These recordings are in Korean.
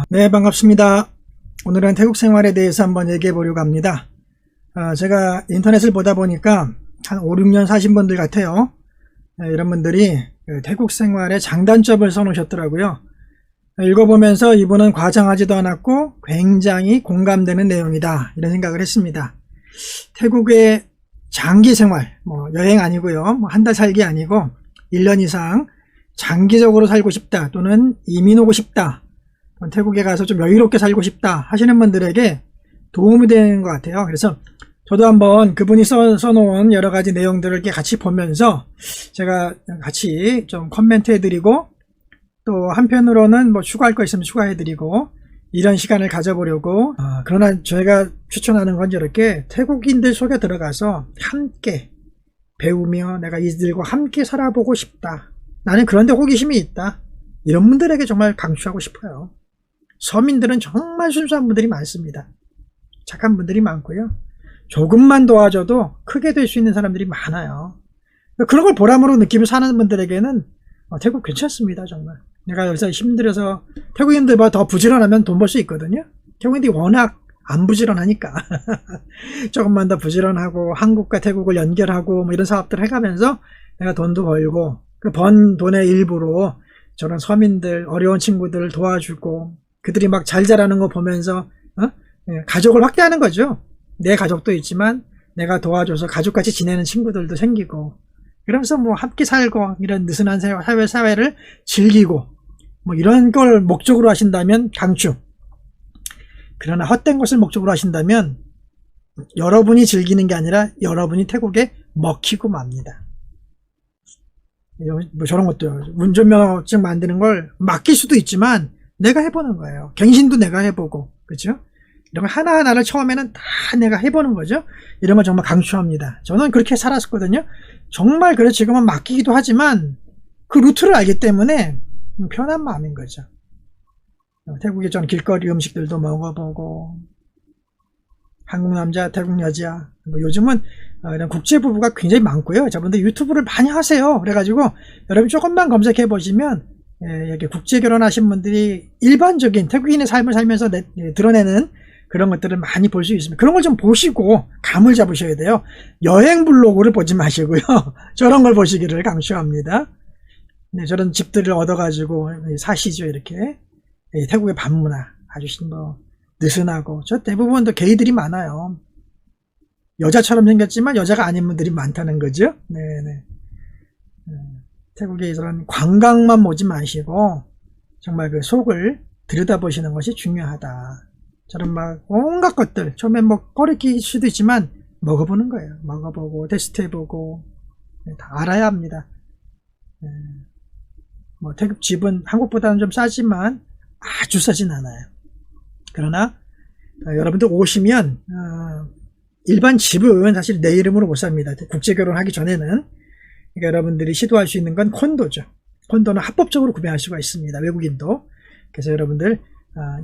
네, 반갑습니다. 오늘은 태국 생활에 대해서 한번 얘기해 보려고 합니다. 제가 인터넷을 보다 보니까 한 5, 6년 사신 분들 같아요. 이런 분들이 태국 생활의 장단점을 써놓으셨더라고요. 읽어보면서 이분은 과장하지도 않았고 굉장히 공감되는 내용이다, 이런 생각을 했습니다. 태국의 장기 생활, 여행 아니고요, 한 달 살기 아니고 1년 이상 장기적으로 살고 싶다, 또는 이민 오고 싶다, 태국에 가서 좀 여유롭게 살고 싶다 하시는 분들에게 도움이 되는 것 같아요. 그래서 저도 한번 그분이 써놓은 여러 가지 내용들을 이렇게 같이 보면서 제가 같이 좀 코멘트 해드리고, 또 한편으로는 추가할 거 있으면 추가해드리고, 이런 시간을 가져보려고. 그러나 저희가 추천하는 건 이렇게 태국인들 속에 들어가서 함께 배우며 내가 이들과 함께 살아보고 싶다, 나는 그런데 호기심이 있다, 이런 분들에게 정말 강추하고 싶어요. 서민들은 정말 순수한 분들이 많습니다. 착한 분들이 많고요, 조금만 도와줘도 크게 될 수 있는 사람들이 많아요. 그런 걸 보람으로 느끼며 사는 분들에게는 태국 괜찮습니다. 정말 내가 여기서 힘들어서, 태국인들보다 더 부지런하면 돈 벌 수 있거든요. 태국인들이 워낙 안 부지런하니까 조금만 더 부지런하고 한국과 태국을 연결하고 이런 사업들 해가면서 내가 돈도 벌고, 그 번 돈의 일부로 저런 서민들, 어려운 친구들을 도와주고, 그들이 막 잘 자라는 거 보면서 가족을 확대하는 거죠. 내 가족도 있지만 내가 도와줘서 가족같이 지내는 친구들도 생기고, 그러면서 함께 살고, 이런 느슨한 사회를 즐기고, 이런 걸 목적으로 하신다면 강추. 그러나 헛된 것을 목적으로 하신다면 여러분이 즐기는 게 아니라 여러분이 태국에 먹히고 맙니다. 저런 것도 운전면허증 만드는 걸 맡길 수도 있지만 내가 해보는 거예요. 갱신도 내가 해보고, 그렇죠? 이런 거 하나하나를 처음에는 다 내가 해보는 거죠. 이런 걸 정말 강추합니다. 저는 그렇게 살았었거든요. 정말 그래, 지금은 맡기기도 하지만 그 루트를 알기 때문에 편한 마음인 거죠. 태국의 전 길거리 음식들도 먹어보고, 한국 남자, 태국 여자, 요즘은 이런 국제 부부가 굉장히 많고요. 저분들 유튜브를 많이 하세요. 그래가지고 여러분 조금만 검색해 보시면 여기 국제 결혼하신 분들이 일반적인 태국인의 삶을 살면서 드러내는 그런 것들을 많이 볼 수 있습니다. 그런 걸 좀 보시고 감을 잡으셔야 돼요. 여행 블로그를 보지 마시고요. 저런 걸 보시기를 강추합니다. 네, 저런 집들을 얻어가지고 사시죠. 이렇게 태국의 밤문화 아주 느슨하고, 저 대부분도 게이들이 많아요. 여자처럼 생겼지만 여자가 아닌 분들이 많다는 거죠. 네네. 태국의 이런 관광만 보지 마시고 정말 그 속을 들여다보시는 것이 중요하다. 저런 온갖 것들 처음에 꺼리낄 수도 있지만 먹어보는 거예요. 먹어보고 테스트해보고 다 알아야 합니다. 태국 집은 한국보다는 좀 싸지만 아주 싸진 않아요. 그러나 여러분들 오시면 일반 집은 사실 내 이름으로 못 삽니다. 국제 결혼하기 전에는. 그러니까 여러분들이 시도할 수 있는 건 콘도죠. 콘도는 합법적으로 구매할 수가 있습니다. 외국인도. 그래서 여러분들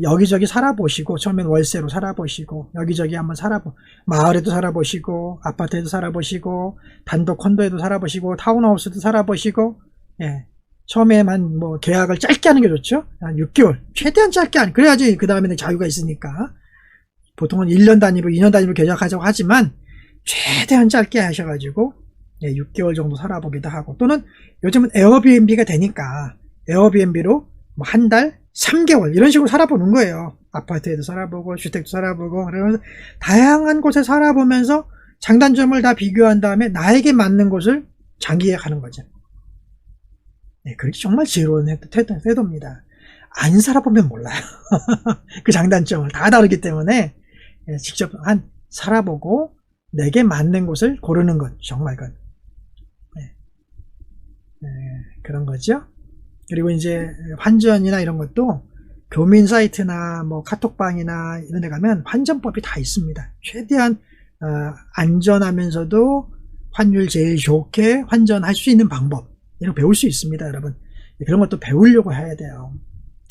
여기저기 살아보시고, 처음엔 월세로 살아보시고, 여기저기 한번 마을에도 살아보시고, 아파트에도 살아보시고, 단독 콘도에도 살아보시고, 타운하우스도 살아보시고, 처음에만 계약을 짧게 하는 게 좋죠. 한 6개월 최대한 짧게 그래야지 그 다음에는 자유가 있으니까. 보통은 1년 단위로 2년 단위로 계약하자고 하지만 최대한 짧게 하셔가지고 6개월 정도 살아보기도 하고, 또는 요즘은 에어비앤비가 되니까 에어비앤비로 한 달 3개월 이런 식으로 살아보는 거예요. 아파트에도 살아보고 주택도 살아보고, 그러면서 다양한 곳에 살아보면서 장단점을 다 비교한 다음에 나에게 맞는 곳을 장기 예약하는 거죠. 그렇게 정말 지혜로운 태도입니다. 안 살아보면 몰라요. 그 장단점을 다 다르기 때문에 직접 살아보고 내게 맞는 곳을 고르는 것, 정말 그런 거죠. 그리고 이제 환전이나 이런 것도 교민 사이트나 카톡방이나 이런 데 가면 환전법이 다 있습니다. 최대한 안전하면서도 환율 제일 좋게 환전할 수 있는 방법, 이런 거 배울 수 있습니다. 여러분, 그런 것도 배우려고 해야 돼요.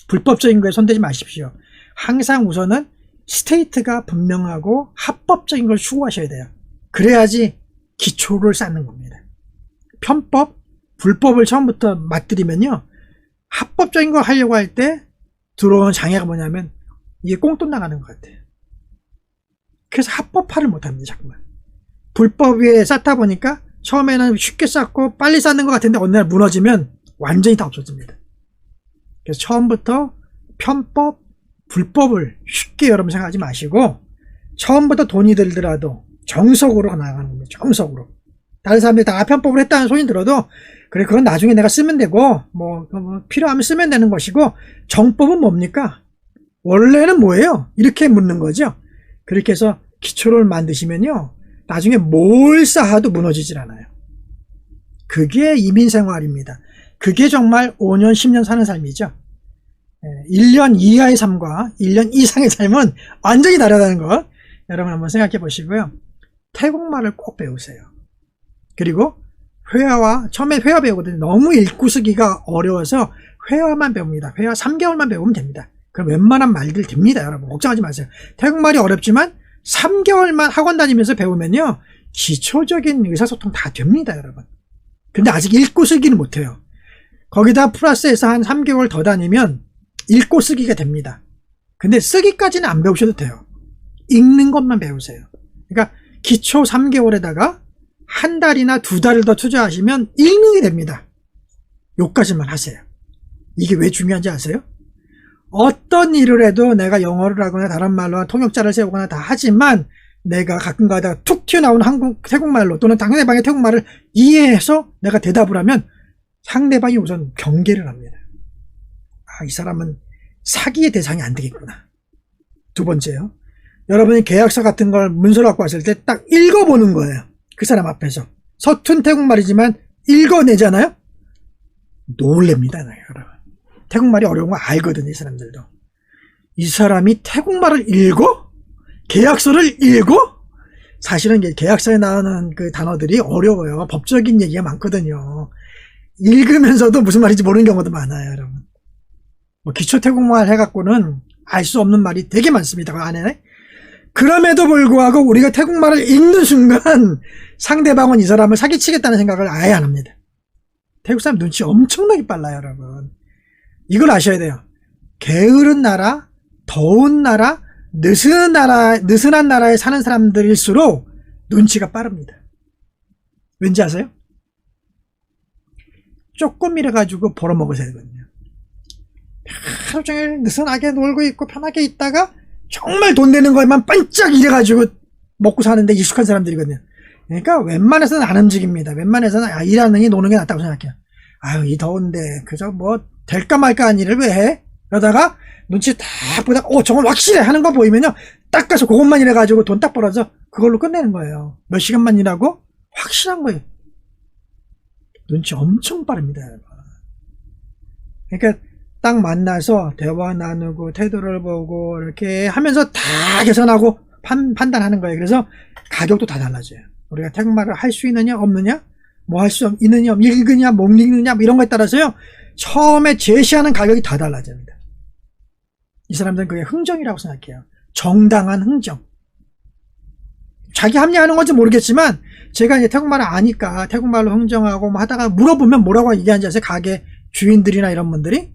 불법적인 거에 손대지 마십시오. 항상 우선은 스테이트가 분명하고 합법적인 걸 추구하셔야 돼요. 그래야지 기초를 쌓는 겁니다. 편법, 불법을 처음부터 맞들이면요, 합법적인 거 하려고 할 때 들어온 장애가 뭐냐면 이게 꽁돈 나가는 것 같아요. 그래서 합법화를 못합니다. 자꾸만. 불법 위에 쌓다 보니까 처음에는 쉽게 쌓고 빨리 쌓는 것 같은데 어느 날 무너지면 완전히 다 없어집니다. 그래서 처음부터 편법, 불법을 쉽게 여러분 생각하지 마시고 처음부터 돈이 들더라도 정석으로 나가는 겁니다. 정석으로. 다른 사람들이 다 편법을 했다는 소리 들어도 그래 그건 나중에 내가 쓰면 되고 뭐 필요하면 쓰면 되는 것이고 정법은 뭡니까? 원래는 뭐예요? 이렇게 묻는 거죠. 그렇게 해서 기초를 만드시면요. 나중에 뭘 쌓아도 무너지질 않아요. 그게 이민생활입니다. 그게 정말 5년, 10년 사는 삶이죠. 1년 이하의 삶과 1년 이상의 삶은 완전히 다르다는 거 여러분 한번 생각해 보시고요. 태국말을 꼭 배우세요. 그리고 회화와 처음에 회화 배우거든요. 너무 읽고 쓰기가 어려워서 회화만 배웁니다. 회화 3개월만 배우면 됩니다. 그럼 웬만한 말들 됩니다. 여러분 걱정하지 마세요. 태국말이 어렵지만 3개월만 학원 다니면서 배우면요. 기초적인 의사소통 다 됩니다. 여러분. 근데 아직 읽고 쓰기는 못해요. 거기다 플러스해서 한 3개월 더 다니면 읽고 쓰기가 됩니다. 근데 쓰기까지는 안 배우셔도 돼요. 읽는 것만 배우세요. 그러니까 기초 3개월에다가 한 달이나 2달을 더 투자하시면 읽는 게 됩니다. 요까지만 하세요. 이게 왜 중요한지 아세요? 어떤 일을 해도 내가 영어를 하거나 다른 말로 통역자를 세우거나 다 하지만 내가 가끔가다 툭 튀어나온 태국말로 또는 상대방의 태국말을 이해해서 내가 대답을 하면 상대방이 우선 경계를 합니다. 아, 이 사람은 사기의 대상이 안 되겠구나. 두 번째요. 여러분이 계약서 같은 걸 문서를 갖고 왔을 때 딱 읽어보는 거예요. 그 사람 앞에서. 서툰 태국말이지만 읽어내잖아요? 놀랍니다, 여러분. 태국말이 어려운 거 알거든요, 이 사람들도. 이 사람이 태국말을 읽어? 계약서를 읽어? 사실은 계약서에 나오는 그 단어들이 어려워요. 법적인 얘기가 많거든요. 읽으면서도 무슨 말인지 모르는 경우도 많아요, 여러분. 뭐 기초 태국말 해갖고는 알 수 없는 말이 되게 많습니다, 그 안에. 그럼에도 불구하고 우리가 태국말을 읽는 순간 상대방은 이 사람을 사기치겠다는 생각을 아예 안 합니다. 태국 사람 눈치 엄청나게 빨라요, 여러분. 이걸 아셔야 돼요. 게으른 나라, 더운 나라, 느슨한 나라에 사는 사람들일수록 눈치가 빠릅니다. 왠지 아세요? 조금 이래가지고 벌어먹으셔야 되거든요. 하루 종일 느슨하게 놀고 있고 편하게 있다가 정말 돈 되는 거에만 반짝 이래가지고 먹고 사는데 익숙한 사람들이거든요. 그러니까 웬만해서는 안 움직입니다. 웬만해서는 일하는 게 노는 게 낫다고 생각해요. 아유, 이 더운데 그저 뭐 될까 말까 한 일을 왜 해? 그러다가 눈치 딱 보다가 저건 확실해 하는 거 보이면요 딱 가서 그것만 일해가지고 돈 딱 벌어서 그걸로 끝내는 거예요. 몇 시간만 일하고 확실한 거예요. 눈치 엄청 빠릅니다, 여러분. 그러니까 딱 만나서 대화 나누고 태도를 보고 이렇게 하면서 다 계산하고 판단하는 거예요. 그래서 가격도 다 달라져요. 우리가 태국말을 할 수 있느냐 없느냐, 뭐 할 수 있느냐, 읽느냐 못 읽느냐 이런 거에 따라서요 처음에 제시하는 가격이 다 달라집니다. 이 사람들은 그게 흥정이라고 생각해요. 정당한 흥정. 자기 합리화하는 건지 모르겠지만 제가 이제 태국말을 아니까 태국말로 흥정하고 뭐 하다가 물어보면 뭐라고 얘기하는지 아세요? 가게 주인들이나 이런 분들이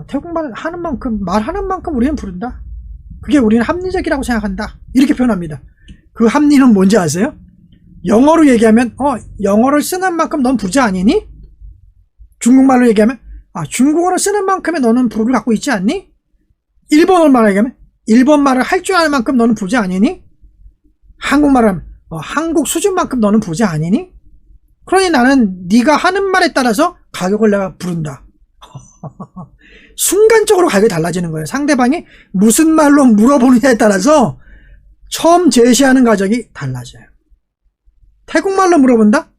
태국말 하는 만큼 말하는 만큼 우리는 부른다. 그게 우리는 합리적이라고 생각한다. 이렇게 표현합니다. 그 합리는 뭔지 아세요? 영어로 얘기하면 영어를 쓰는 만큼 넌 부자 아니니? 중국말로 얘기하면 중국어를 쓰는 만큼의 너는 부를 갖고 있지 않니? 일본어로 얘기하면 일본말을 할 줄 아는 만큼 너는 부자 아니니? 한국말을 하면 한국 수준만큼 너는 부자 아니니? 그러니 나는 네가 하는 말에 따라서 가격을 내가 부른다. 순간적으로 가격이 달라지는 거예요. 상대방이 무슨 말로 물어보느냐에 따라서 처음 제시하는 가격이 달라져요. 태국말로 물어본다?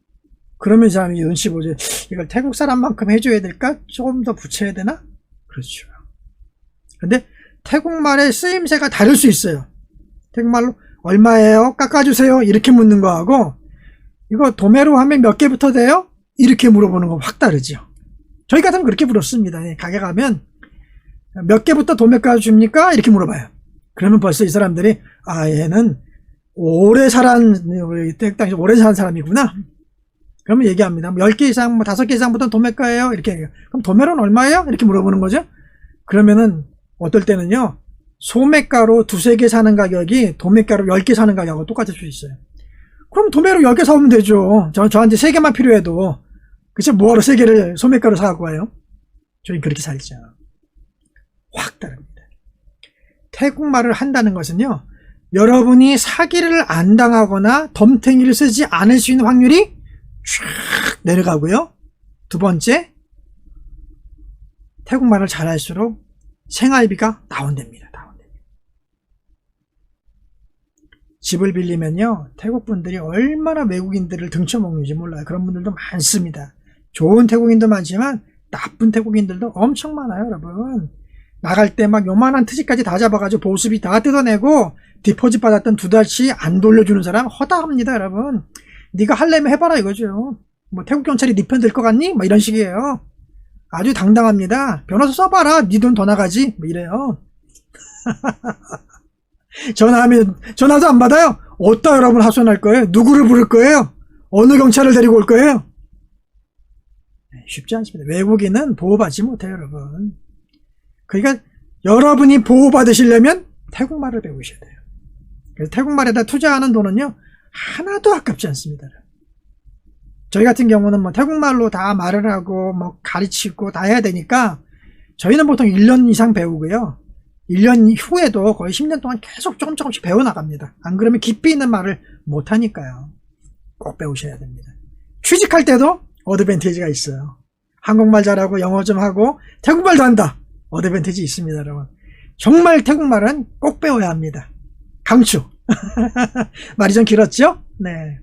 그러면 이 사람이 눈치 보지. 이걸 태국 사람만큼 해줘야 될까? 조금 더 붙여야 되나? 그렇죠. 근데 태국말의 쓰임새가 다를 수 있어요. 태국말로 얼마예요? 깎아주세요. 이렇게 묻는 거하고 이거 도매로 하면 몇 개부터 돼요? 이렇게 물어보는 거 확 다르죠. 저희 같으면 그렇게 물었습니다. 가게 가면 몇 개부터 도매가 줍니까? 이렇게 물어봐요. 그러면 벌써 이 사람들이 얘는 오래 우리 태국 당시 오래 산 사람이구나. 그러면 얘기합니다. 10개 이상, 5개 이상부터 도매가예요. 이렇게 얘기해요. 그럼 도매로는 얼마예요? 이렇게 물어보는 거죠. 그러면은 어떨 때는요, 소매가로 두세 개 사는 가격이 도매가로 10개 사는 가격하고 똑같을 수 있어요. 그럼 도매로 10개 사오면 되죠. 저한테 3개만 필요해도. 그쵸? 뭐하러 3개를 소매가로 사갖고 와요? 저희 그렇게 살죠. 확 다릅니다. 태국말을 한다는 것은요, 여러분이 사기를 안 당하거나 덤탱이를 쓰지 않을 수 있는 확률이 쫙 내려가고요. 두 번째, 태국말을 잘할수록 생활비가 나온답니다. 집을 빌리면요, 태국 분들이 얼마나 외국인들을 등쳐먹는지 몰라요. 그런 분들도 많습니다. 좋은 태국인도 많지만 나쁜 태국인들도 엄청 많아요, 여러분. 나갈 때 막 요만한 트집까지 다 잡아가지고 보수비 다 뜯어내고 디포짓 받았던 2달치 안 돌려주는 사람 허다합니다, 여러분. 네가 할래면 해봐라 이거죠. 뭐 태국 경찰이 네 편 들 것 같니? 뭐 이런 식이에요. 아주 당당합니다. 변호사 써봐라. 네 돈 더 나가지. 뭐 이래요. 전화도 안 받아요. 어디다 여러분 하소연할 거예요? 누구를 부를 거예요? 어느 경찰을 데리고 올 거예요? 쉽지 않습니다. 외국인은 보호받지 못해요, 여러분. 그러니까 여러분이 보호받으시려면 태국말을 배우셔야 돼요. 그래서 태국말에다 투자하는 돈은요, 하나도 아깝지 않습니다. 저희 같은 경우는 뭐 태국말로 다 말을 하고 뭐 가르치고 다 해야 되니까 저희는 보통 1년 이상 배우고요. 1년 후에도 거의 10년 동안 계속 조금씩 배워나갑니다. 안 그러면 깊이 있는 말을 못하니까요. 꼭 배우셔야 됩니다. 취직할 때도 어드밴티지가 있어요. 한국말 잘하고 영어 좀 하고 태국말도 한다. 어드밴티지 있습니다, 여러분. 정말 태국말은 꼭 배워야 합니다. 강추. 말이 좀 길었죠? 네.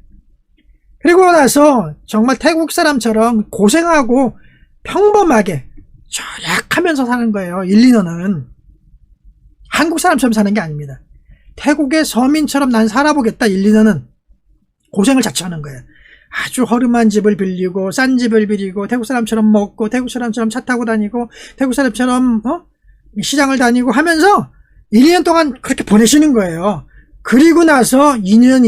그리고 나서 정말 태국 사람처럼 고생하고 평범하게 절약하면서 사는 거예요. 1, 2년은. 한국 사람처럼 사는 게 아닙니다. 태국의 서민처럼 난 살아보겠다. 1, 2년은 고생을 자처하는 거예요. 아주 허름한 집을 빌리고 싼 집을 빌리고 태국 사람처럼 먹고 태국 사람처럼 차 타고 다니고 태국 사람처럼 시장을 다니고 하면서 1, 2년 동안 그렇게 보내시는 거예요. 그리고 나서 2년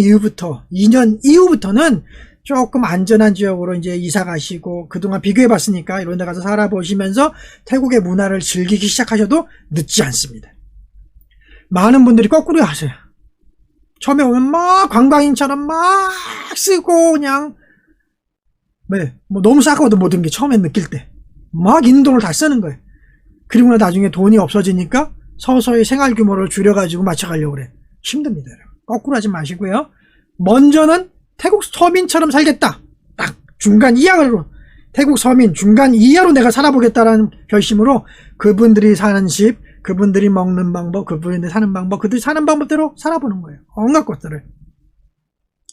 이후부터는 조금 안전한 지역으로 이제 이사 가시고 그동안 비교해 봤으니까 이런 데 가서 살아보시면서 태국의 문화를 즐기기 시작하셔도 늦지 않습니다. 많은 분들이 거꾸로 하세요. 처음에 오면 막 관광인처럼 막 쓰고 그냥 뭐 너무 싸거든 모든 게 처음에 느낄 때 막 있는 돈을 다 쓰는 거예요. 그리고 나중에 돈이 없어지니까 서서히 생활 규모를 줄여가지고 맞춰가려고 그래. 힘듭니다. 거꾸로 하지 마시고요. 먼저는 태국 서민처럼 살겠다. 딱 중간 이하로 태국 서민 중간 이하로 내가 살아보겠다라는 결심으로 그분들이 사는 집, 그분들이 먹는 방법, 그분들이 사는 방법, 그들이 사는 방법대로 살아보는 거예요. 온갖 것들을.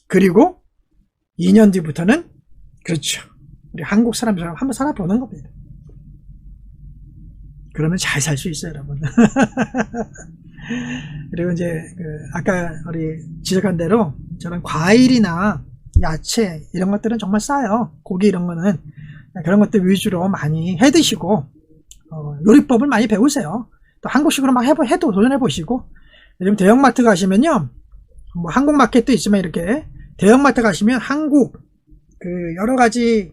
그리고 2년 뒤부터는 그렇죠. 우리 한국 사람처럼 한번 살아보는 겁니다. 그러면 잘 살 수 있어요, 여러분. 그리고 이제 아까 우리 지적한 대로 저런 과일이나 야채 이런 것들은 정말 싸요. 고기 이런 거는 그런 것들 위주로 많이 해 드시고 요리법을 많이 배우세요. 또 한국식으로 막 해도 도전해 보시고 요즘 대형마트 가시면요, 뭐 한국 마켓도 있지만 이렇게 대형마트 가시면 한국 여러 가지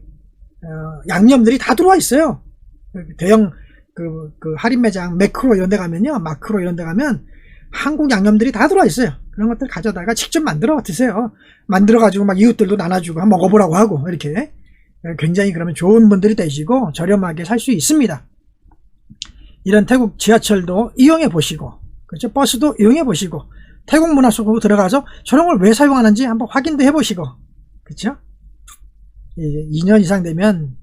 양념들이 다 들어와 있어요. 대형 그 할인 매장 매크로 이런 데 가면요, 마크로 이런 데 가면 한국 양념들이 다 들어와 있어요. 그런 것들 가져다가 직접 만들어 드세요. 만들어 가지고 막 이웃들도 나눠주고 한번 먹어보라고 하고 이렇게 굉장히 그러면 좋은 분들이 되시고 저렴하게 살 수 있습니다. 이런 태국 지하철도 이용해 보시고, 그렇죠? 버스도 이용해 보시고, 태국 문화 속으로 들어가서 저런 걸 왜 사용하는지 한번 확인도 해 보시고, 그렇죠? 이제 2년 이상 되면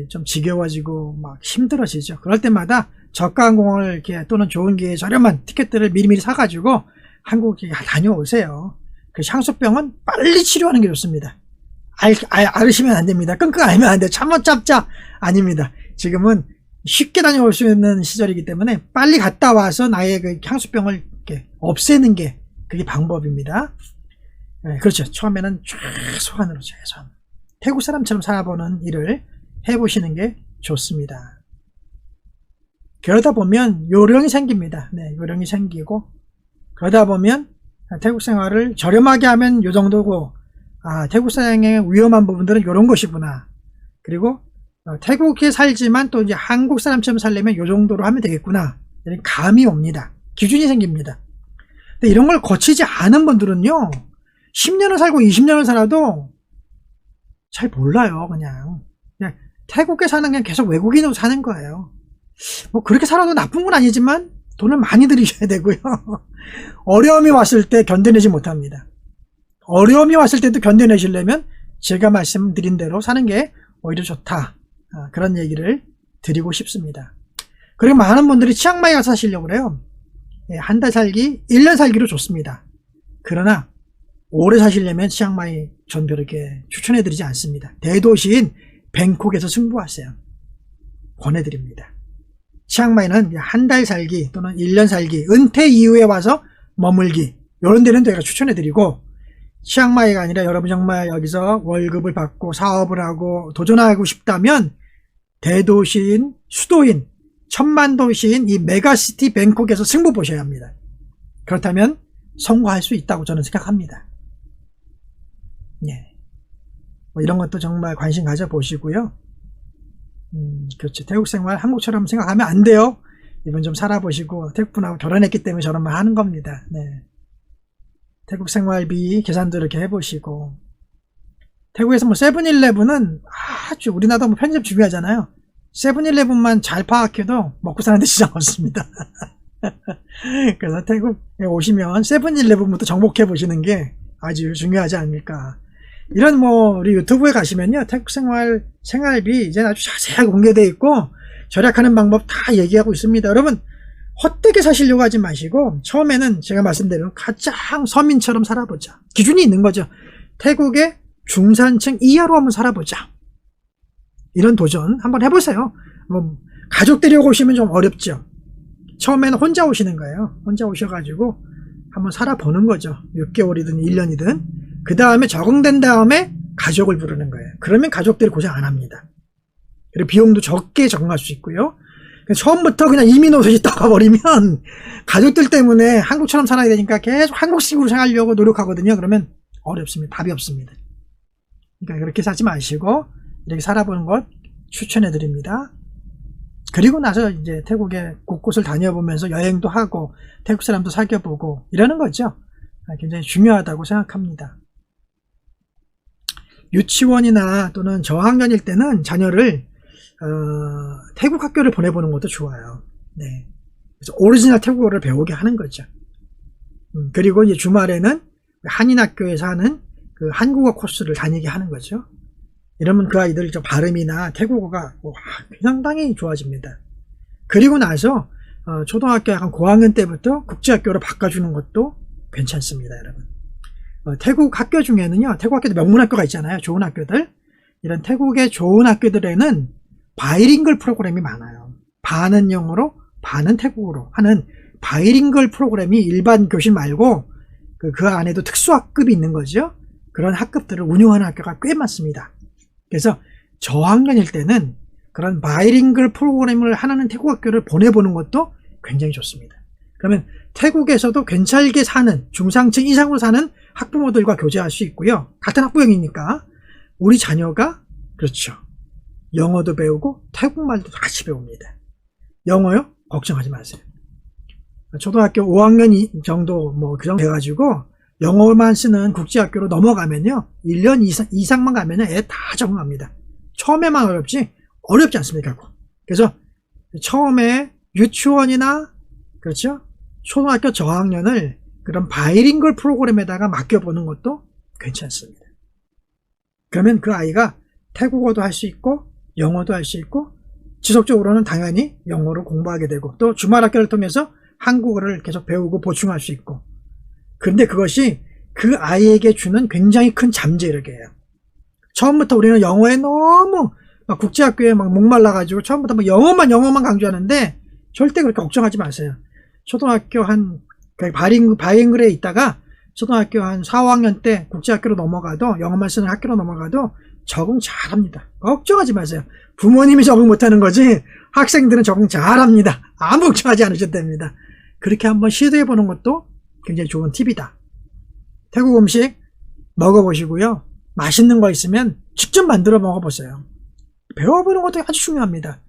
좀 지겨워지고 막 힘들어지죠. 그럴 때마다 저가 항공을 이렇게 또는 좋은 기회에 저렴한 티켓들을 미리미리 사가지고 한국에 다녀오세요. 그 향수병은 빨리 치료하는 게 좋습니다. 앓으시면 안 됩니다. 끙끙 앓으면 안 돼요. 참자 아닙니다. 지금은 쉽게 다녀올 수 있는 시절이기 때문에 빨리 갔다 와서 나의 그 향수병을 이렇게 없애는 게 그게 방법입니다. 네, 그렇죠. 처음에는 최소한으로 최소한 태국 사람처럼 살아보는 일을 해보시는 게 좋습니다. 그러다 보면 요령이 생깁니다. 네, 요령이 생기고 그러다 보면 태국 생활을 저렴하게 하면 요 정도고, 태국 생활의 위험한 부분들은 요런 것이구나. 그리고 태국에 살지만 또 이제 한국 사람처럼 살려면 요 정도로 하면 되겠구나. 이런 감이 옵니다. 기준이 생깁니다. 근데 이런 걸 거치지 않은 분들은요, 10년을 살고 20년을 살아도 잘 몰라요. 그냥 태국에 사는 그냥 계속 외국인으로 사는 거예요. 뭐 그렇게 살아도 나쁜 건 아니지만 돈을 많이 들이셔야 되고요. 어려움이 왔을 때 견뎌내지 못합니다. 어려움이 왔을 때도 견뎌내시려면 제가 말씀드린 대로 사는 게 오히려 좋다. 그런 얘기를 드리고 싶습니다. 그리고 많은 분들이 치앙마이 가서 사시려고 그래요. 한 달 살기, 1년 살기로 좋습니다. 그러나 오래 사시려면 치앙마이 전 별렇게 추천해드리지 않습니다. 대도시인 뱅콕에서 승부하세요. 권해드립니다. 치앙마이는 한 달 살기 또는 1년 살기, 은퇴 이후에 와서 머물기, 이런 데는 제가 추천해드리고, 치앙마이가 아니라 여러분 정말 여기서 월급을 받고 사업을 하고 도전하고 싶다면 대도시인, 수도인, 천만 도시인 이 메가시티 뱅콕에서 승부 보셔야 합니다. 그렇다면 성공할 수 있다고 저는 생각합니다. 뭐 이런 것도 정말 관심 가져보시고요. 그렇죠. 태국 생활 한국처럼 생각하면 안 돼요. 이번 좀 살아보시고, 태국분하고 결혼했기 때문에 저런 말 하는 겁니다. 태국 생활비 계산도 이렇게 해보시고, 태국에서 뭐 세븐일레븐은 아주 우리나라도 뭐 편의점 중요하잖아요. 세븐일레븐만 잘 파악해도 먹고 사는데 지장 없습니다. 그래서 태국에 오시면 세븐일레븐부터 정복해 보시는 게 아주 중요하지 않을까. 이런 뭐 우리 유튜브에 가시면요, 태국 생활비 이제 아주 자세하게 공개되어 있고 절약하는 방법 다 얘기하고 있습니다. 여러분 헛되게 사시려고 하지 마시고 처음에는 제가 말씀드린 가장 서민처럼 살아보자. 기준이 있는 거죠. 태국의 중산층 이하로 한번 살아보자. 이런 도전 한번 해보세요. 뭐 가족 데리고 오시면 좀 어렵죠. 처음에는 혼자 오시는 거예요. 혼자 오셔가지고 한번 살아보는 거죠. 6개월이든 1년이든. 그 다음에 적응된 다음에 가족을 부르는 거예요. 그러면 가족들이 고생 안 합니다. 그리고 비용도 적게 적응할 수 있고요. 처음부터 그냥 이민 오듯이 떠가버리면 가족들 때문에 한국처럼 살아야 되니까 계속 한국식으로 살려고 노력하거든요. 그러면 어렵습니다. 답이 없습니다. 그러니까 그렇게 살지 마시고 이렇게 살아보는 것 추천해 드립니다. 그리고 나서 이제 태국의 곳곳을 다녀보면서 여행도 하고 태국 사람도 사귀어보고 이러는 거죠. 굉장히 중요하다고 생각합니다. 유치원이나 또는 저학년일 때는 자녀를 태국 학교를 보내보는 것도 좋아요. 그래서 오리지널 태국어를 배우게 하는 거죠. 그리고 이제 주말에는 한인 학교에서 하는 그 한국어 코스를 다니게 하는 거죠. 이러면 그 아이들 좀 발음이나 태국어가 상당히 좋아집니다. 그리고 나서 초등학교 약간 고학년 때부터 국제학교로 바꿔주는 것도 괜찮습니다, 여러분. 태국 학교 중에는요, 태국 학교도 명문학교가 있잖아요. 좋은 학교들. 이런 태국의 좋은 학교들에는 바이링글 프로그램이 많아요. 반은 영어로, 반은 태국어로 하는 바이링글 프로그램이 일반 교실 말고 그 안에도 특수학급이 있는 거죠. 그런 학급들을 운영하는 학교가 꽤 많습니다. 그래서 저학년일 때는 그런 바이링글 프로그램을 하는 태국 학교를 보내보는 것도 굉장히 좋습니다. 그러면 태국에서도 괜찮게 사는 중상층 이상으로 사는 학부모들과 교제할 수 있고요. 같은 학부형이니까 우리 자녀가 그렇죠. 영어도 배우고 태국말도 같이 배웁니다. 영어요? 걱정하지 마세요. 초등학교 5학년 정도 뭐 그 정도 돼가지고 영어만 쓰는 국제학교로 넘어가면요, 1년 이상만 가면요, 애 다 적응합니다. 처음에만 어렵지 않습니다, 결국. 그래서 처음에 유치원이나 그렇죠, 초등학교 저학년을 그런 바이링글 프로그램에다가 맡겨보는 것도 괜찮습니다. 그러면 그 아이가 태국어도 할 수 있고 영어도 할 수 있고 지속적으로는 당연히 영어로 공부하게 되고 또 주말 학교를 통해서 한국어를 계속 배우고 보충할 수 있고, 그런데 그것이 그 아이에게 주는 굉장히 큰 잠재력이에요. 처음부터 우리는 영어에 너무 막 국제학교에 막 목말라가지고 처음부터 막 영어만 강조하는데 절대 그렇게 걱정하지 마세요. 초등학교 한 바이링글에 있다가 초등학교 한 4, 5학년 때 국제학교로 넘어가도 영어만 쓰는 학교로 넘어가도 적응 잘합니다. 걱정하지 마세요. 부모님이 적응 못하는 거지 학생들은 적응 잘합니다. 아무 걱정하지 않으셔도 됩니다. 그렇게 한번 시도해보는 것도 굉장히 좋은 팁이다. 태국 음식 먹어보시고요. 맛있는 거 있으면 직접 만들어 먹어보세요. 배워보는 것도 아주 중요합니다.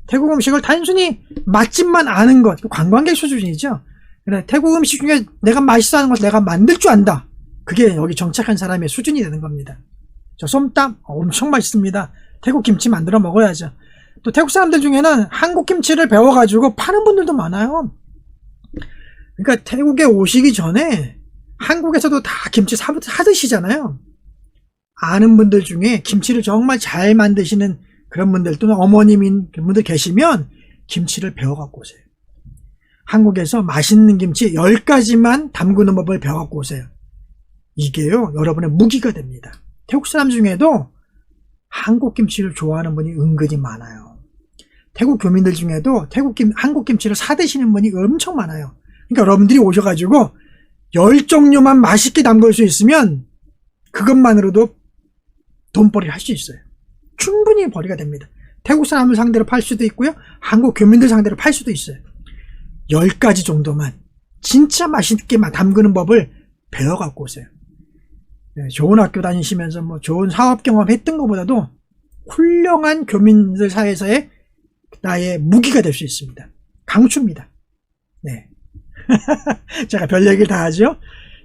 태국 음식을 단순히 맛집만 아는 것, 관광객 수준이죠. 그래, 태국 음식 중에 내가 맛있어 하는 것 내가 만들 줄 안다. 그게 여기 정착한 사람의 수준이 되는 겁니다. 저 쏨땀 엄청 맛있습니다. 태국 김치 만들어 먹어야죠. 또 태국 사람들 중에는 한국 김치를 배워가지고 파는 분들도 많아요. 그러니까 태국에 오시기 전에 한국에서도 다 김치 사드시잖아요. 아는 분들 중에 김치를 정말 잘 만드시는 그런 분들 또는 어머님인 분들 계시면 김치를 배워갖고 오세요. 한국에서 맛있는 김치 10가지만 담그는 법을 배워갖고 오세요. 이게요, 여러분의 무기가 됩니다. 태국 사람 중에도 한국 김치를 좋아하는 분이 은근히 많아요. 태국 교민들 중에도 한국 김치를 사드시는 분이 엄청 많아요. 그러니까 여러분들이 오셔가지고 10종류만 맛있게 담글 수 있으면 그것만으로도 돈벌이를 할 수 있어요. 충분히 벌이가 됩니다. 태국 사람을 상대로 팔 수도 있고요. 한국 교민들 상대로 팔 수도 있어요. 10가지 정도만 진짜 맛있게 담그는 법을 배워갖고 오세요. 네, 좋은 학교 다니시면서 뭐 좋은 사업 경험 했던 것보다도 훌륭한 교민들 사이에서의 나의 무기가 될 수 있습니다. 강추입니다. 네. 제가 별 얘기를 다 하죠.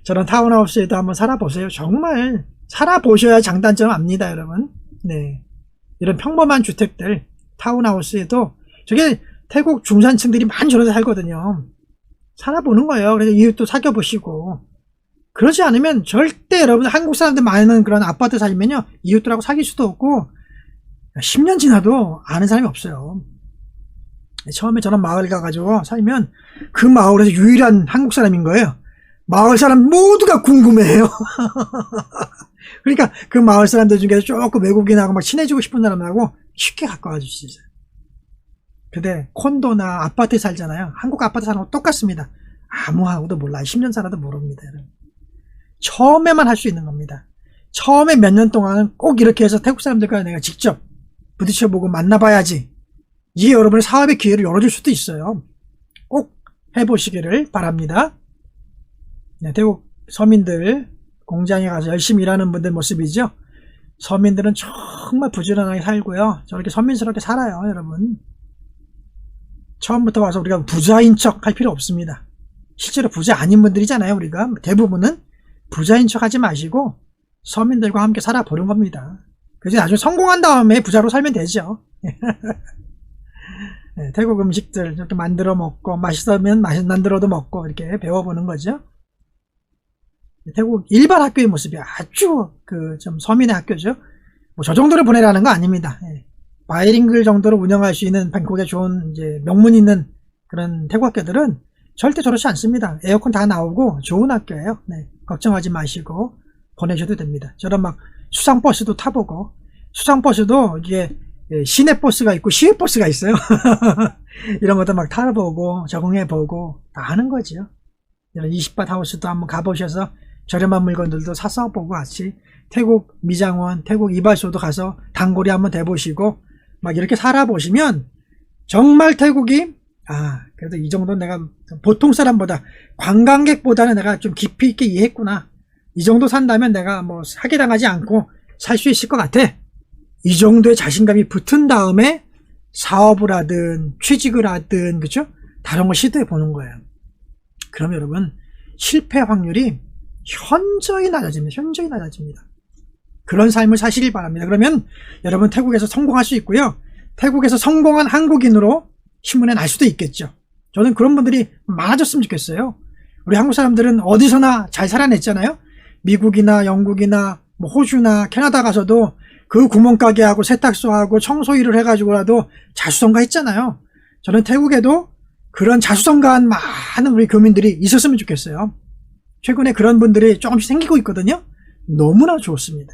저런 타운하우스에도 한번 살아보세요. 정말 살아보셔야 장단점 압니다, 여러분. 네. 이런 평범한 주택들, 타운하우스에도 저게 태국 중산층들이 많이 저런 데 살거든요. 살아보는 거예요. 그래서 이웃도 사귀어보시고. 그러지 않으면 절대 여러분 한국 사람들 많은 그런 아파트 살면요, 이웃들하고 사귈 수도 없고 10년 지나도 아는 사람이 없어요. 처음에 저런 마을 가가지고 살면 그 마을에서 유일한 한국 사람인 거예요. 마을 사람 모두가 궁금해해요. 그러니까 그 마을 사람들 중에서 조금 외국인하고 막 친해지고 싶은 사람들하고 쉽게 가까워질 수 있어요. 근데 콘도나 아파트에 살잖아요. 한국 아파트 사는 거 똑같습니다. 아무하고도 몰라요. 10년 살아도 모릅니다. 처음에만 할 수 있는 겁니다. 처음에 몇 년 동안은 꼭 이렇게 해서 태국 사람들과 내가 직접 부딪혀보고 만나봐야지 이게 여러분의 사업의 기회를 열어줄 수도 있어요. 꼭 해보시기를 바랍니다. 네, 태국 서민들 공장에 가서 열심히 일하는 분들 모습이죠. 서민들은 정말 부지런하게 살고요. 저렇게 서민스럽게 살아요, 여러분. 처음부터 와서 우리가 부자인 척 할 필요 없습니다. 실제로 부자 아닌 분들이잖아요. 우리가 대부분은 부자인 척 하지 마시고 서민들과 함께 살아보는 겁니다. 그래서 나중에 성공한 다음에 부자로 살면 되죠. 네, 태국 음식들 이렇게 만들어 먹고 맛있으면 만들어도 먹고 이렇게 배워보는 거죠. 태국 일반 학교의 모습이 아주 좀 서민의 학교죠. 뭐 저 정도로 보내라는 거 아닙니다. 바이링글 정도로 운영할 수 있는 방콕에 좋은 이제 명문 있는 그런 태국 학교들은 절대 저렇지 않습니다. 에어컨 다 나오고 좋은 학교예요. 네, 걱정하지 마시고 보내셔도 됩니다. 저런 막 수상버스도 타보고, 수상버스도 이게 시내버스가 있고 시외버스가 있어요. 이런 것도 막 타보고 적응해보고 다 하는 거죠. 이런 20밭 하우스도 한번 가보셔서 저렴한 물건들도 사서 보고 같이 태국 미장원, 태국 이발소도 가서 단골이 한번 돼보시고 막 이렇게 살아보시면 정말 태국이 그래도 이 정도는 내가 보통 사람보다 관광객보다는 내가 좀 깊이 있게 이해했구나. 이 정도 산다면 내가 뭐 사기당하지 않고 살 수 있을 것 같아. 이 정도의 자신감이 붙은 다음에 사업을 하든 취직을 하든 그죠? 다른 걸 시도해 보는 거예요. 그럼 여러분 실패 확률이 현저히 낮아집니다. 현저히 낮아집니다. 그런 삶을 사시길 바랍니다. 그러면 여러분 태국에서 성공할 수 있고요. 태국에서 성공한 한국인으로 신문에 날 수도 있겠죠. 저는 그런 분들이 많아졌으면 좋겠어요. 우리 한국 사람들은 어디서나 잘 살아냈잖아요. 미국이나 영국이나 뭐 호주나 캐나다 가서도 그 구멍가게하고 세탁소하고 청소일을 해가지고라도 자수성가 했잖아요. 저는 태국에도 그런 자수성가한 많은 우리 교민들이 있었으면 좋겠어요. 최근에 그런 분들이 조금씩 생기고 있거든요. 너무나 좋습니다.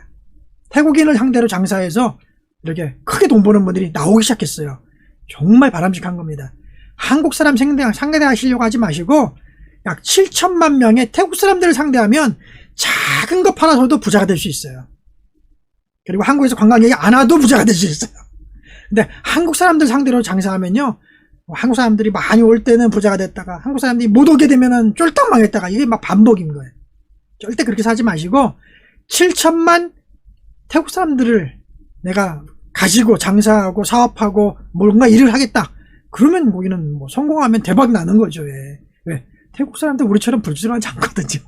태국인을 상대로 장사해서 이렇게 크게 돈 버는 분들이 나오기 시작했어요. 정말 바람직한 겁니다. 한국 사람 상대하시려고 하지 마시고 약 7천만 명의 태국 사람들을 상대하면 작은 것 팔아서도 부자가 될 수 있어요. 그리고 한국에서 관광객이 안 와도 부자가 될 수 있어요. 근데 한국 사람들 상대로 장사하면요, 한국 사람들이 많이 올 때는 부자가 됐다가 한국 사람들이 못 오게 되면은 쫄딱 망했다가 이게 막 반복인 거예요. 절대 그렇게 사지 마시고 7천만 태국 사람들을 내가 가지고 장사하고 사업하고 뭔가 일을 하겠다. 그러면 우리는 뭐 성공하면 대박 나는 거죠. 왜? 태국 사람들 우리처럼 부지런하지 않거든요.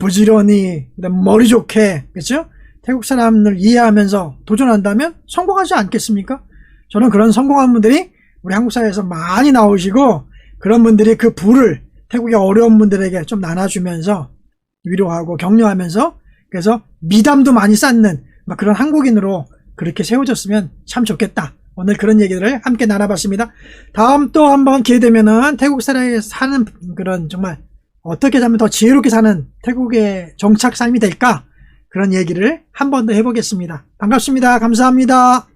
부지런히 머리 좋게, 그렇죠? 태국 사람을 이해하면서 도전한다면 성공하지 않겠습니까? 저는 그런 성공한 분들이 우리 한국 사회에서 많이 나오시고, 그런 분들이 그 부를 태국의 어려운 분들에게 좀 나눠주면서 위로하고 격려하면서, 그래서 미담도 많이 쌓는 그런 한국인으로 그렇게 세워졌으면 참 좋겠다. 오늘 그런 얘기들을 함께 나눠봤습니다. 다음 또 한번 기회 되면은 태국 사회에 사는 그런 정말 어떻게 하면 더 지혜롭게 사는 태국의 정착 삶이 될까? 그런 얘기를 한 번 더 해보겠습니다. 반갑습니다. 감사합니다.